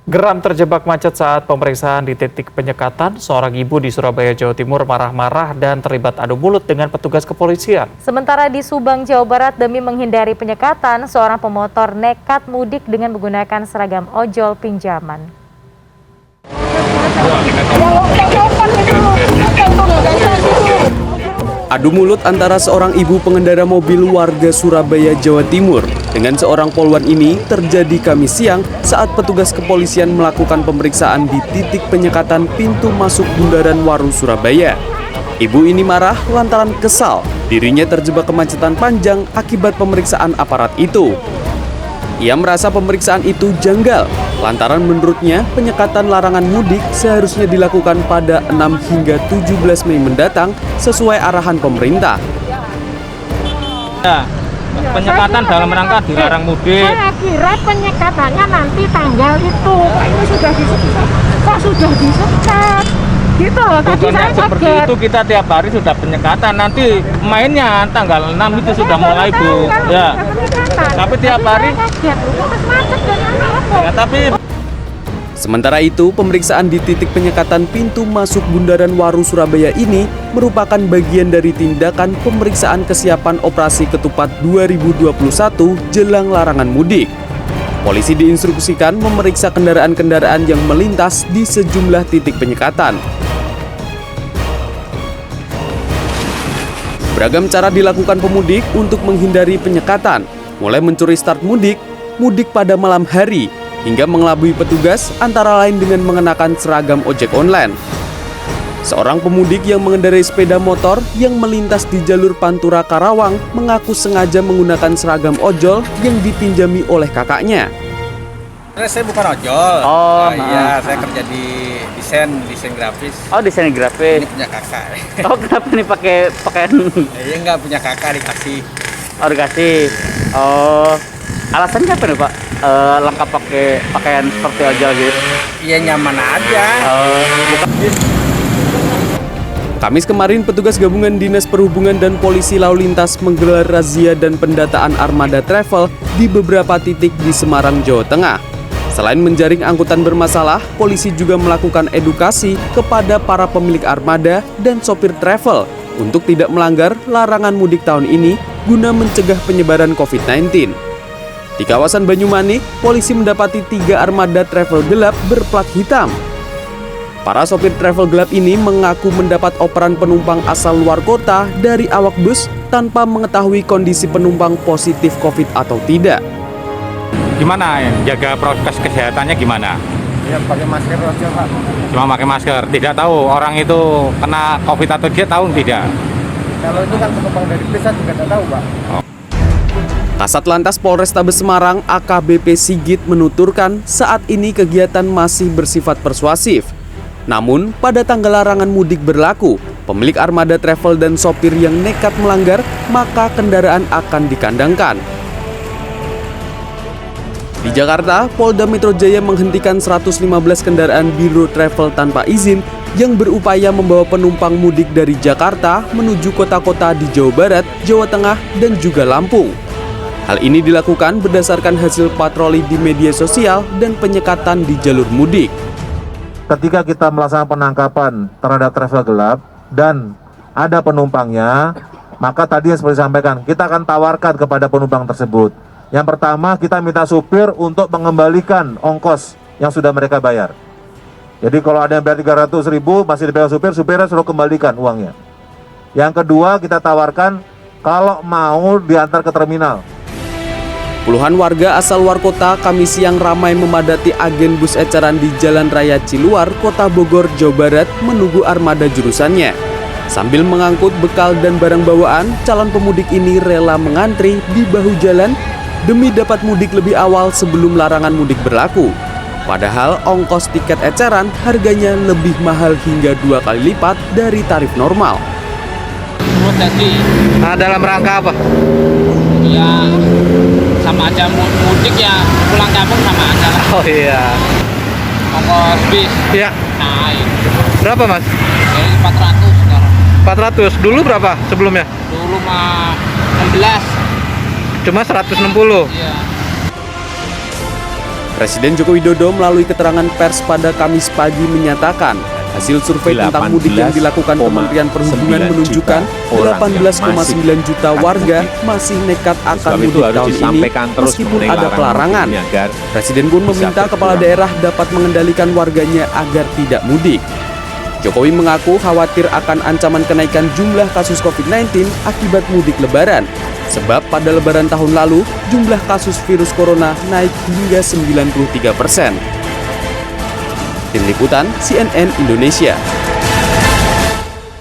Geram terjebak macet saat pemeriksaan di titik penyekatan, seorang ibu di Surabaya, Jawa Timur marah-marah dan terlibat adu mulut dengan petugas kepolisian. Sementara di Subang, Jawa Barat, demi menghindari penyekatan, seorang pemotor nekat mudik dengan menggunakan seragam ojol pinjaman. Adu mulut antara seorang ibu pengendara mobil warga Surabaya, Jawa Timur dengan seorang poluan ini terjadi Kamis siang saat petugas kepolisian melakukan pemeriksaan di titik penyekatan pintu masuk Bundaran Waru, Surabaya. Ibu ini marah lantaran kesal dirinya terjebak kemacetan panjang akibat pemeriksaan aparat itu. Ia merasa pemeriksaan itu janggal, lantaran menurutnya penyekatan larangan mudik seharusnya dilakukan pada 6 hingga 17 Mei mendatang sesuai arahan pemerintah. Ya, penyekatan dalam rangka dilarang mudik. Saya kira penyekatannya nanti tanggal itu. Ini sudah disekat. Kok sudah disekat? Gitu loh, tadi saya Seperti kaget. itu kita tiap hari sudah penyekatan. Nanti mainnya tanggal 6 itu sudah mulai, Bu. Ya. Tapi tiap hari ya, tapi Sementara itu, pemeriksaan di titik penyekatan pintu masuk Bundaran Waru Surabaya ini merupakan bagian dari tindakan pemeriksaan kesiapan operasi ketupat 2021 jelang larangan mudik. Polisi diinstruksikan memeriksa kendaraan-kendaraan yang melintas di sejumlah titik penyekatan. Beragam cara dilakukan pemudik untuk menghindari penyekatan, mulai mencuri start mudik, mudik pada malam hari, hingga mengelabui petugas antara lain dengan mengenakan seragam ojek online. Seorang pemudik yang mengendarai sepeda motor yang melintas di jalur Pantura Karawang mengaku sengaja menggunakan seragam ojol yang dipinjami oleh kakaknya. Saya bukan ojol. Iya, saya kerja di desain grafis. oh, desain grafis. Ini punya kakak. Oh, kenapa nih pakai pakaian Iya, nggak punya kakak, dikasih. orgasi? Oh, alasannya apa nih, Pak? Lengkap pakai pakaian seperti ojol gitu. Iya, nyaman aja. Kamis kemarin, petugas gabungan Dinas Perhubungan dan Polisi Lalu Lintas menggelar razia dan pendataan armada travel di beberapa titik di Semarang, Jawa Tengah. Selain menjaring angkutan bermasalah, polisi juga melakukan edukasi kepada para pemilik armada dan sopir travel untuk tidak melanggar larangan mudik tahun ini guna mencegah penyebaran COVID-19. Di kawasan Banyumanik, polisi mendapati 3 armada travel gelap berplat hitam. Para sopir travel gelap ini mengaku mendapat operan penumpang asal luar kota dari awak bus tanpa mengetahui kondisi penumpang positif COVID atau tidak. Gimana jaga prokes kesehatannya gimana? Ya, pakai masker aja, Pak. Cuma pakai masker, tidak tahu orang itu kena COVID atau dia tahu tidak? Kalau itu kan penumpang dari bis saya juga tidak tahu, Pak. Kasat Lantas Polrestabes Semarang AKBP Sigit menuturkan saat ini kegiatan masih bersifat persuasif. Namun, pada tanggal larangan mudik berlaku, pemilik armada travel dan sopir yang nekat melanggar, maka kendaraan akan dikandangkan. Di Jakarta, Polda Metro Jaya menghentikan 115 kendaraan biro travel tanpa izin yang berupaya membawa penumpang mudik dari Jakarta menuju kota-kota di Jawa Barat, Jawa Tengah, dan juga Lampung. Hal ini dilakukan berdasarkan hasil patroli di media sosial dan penyekatan di jalur mudik. Ketika kita melaksanakan penangkapan terhadap travel gelap dan ada penumpangnya, maka tadi yang seperti disampaikan, kita akan tawarkan kepada penumpang tersebut. Yang pertama, kita minta supir untuk mengembalikan ongkos yang sudah mereka bayar. Jadi kalau ada yang bayar 300.000 masih dibayar supir, supirnya suruh kembalikan uangnya. Yang kedua, kita tawarkan kalau mau diantar ke terminal. Puluhan warga asal luar kota Kamis siang ramai memadati agen bus eceran di Jalan Raya Ciluar, Kota Bogor, Jawa Barat menunggu armada jurusannya. Sambil mengangkut bekal dan barang bawaan, calon pemudik ini rela mengantri di bahu jalan demi dapat mudik lebih awal sebelum larangan mudik berlaku. Padahal ongkos tiket eceran harganya lebih mahal hingga 2 kali lipat dari tarif normal. Nah, dalam rangka apa? Ya sama aja mudik ya, pulang kampung sama aja lah. Oh iya. Ongkos bis Ya, naik berapa Mas? dari 400 sekarang. 400. Dulu berapa sebelumnya? Dulu mah 16. Cuma 160. Iya. Presiden Joko Widodo melalui keterangan pers pada Kamis pagi menyatakan, hasil survei tentang mudik yang dilakukan Kementerian Perhubungan menunjukkan 18,9 juta warga masih nekat akan mudik tahun ini meskipun ada pelarangan. Presiden pun meminta kepala daerah dapat mengendalikan warganya agar tidak mudik. Jokowi mengaku khawatir akan ancaman kenaikan jumlah kasus COVID-19 akibat mudik Lebaran. Sebab pada Lebaran tahun lalu, jumlah kasus virus corona naik hingga 93%. Tim Liputan CNN Indonesia.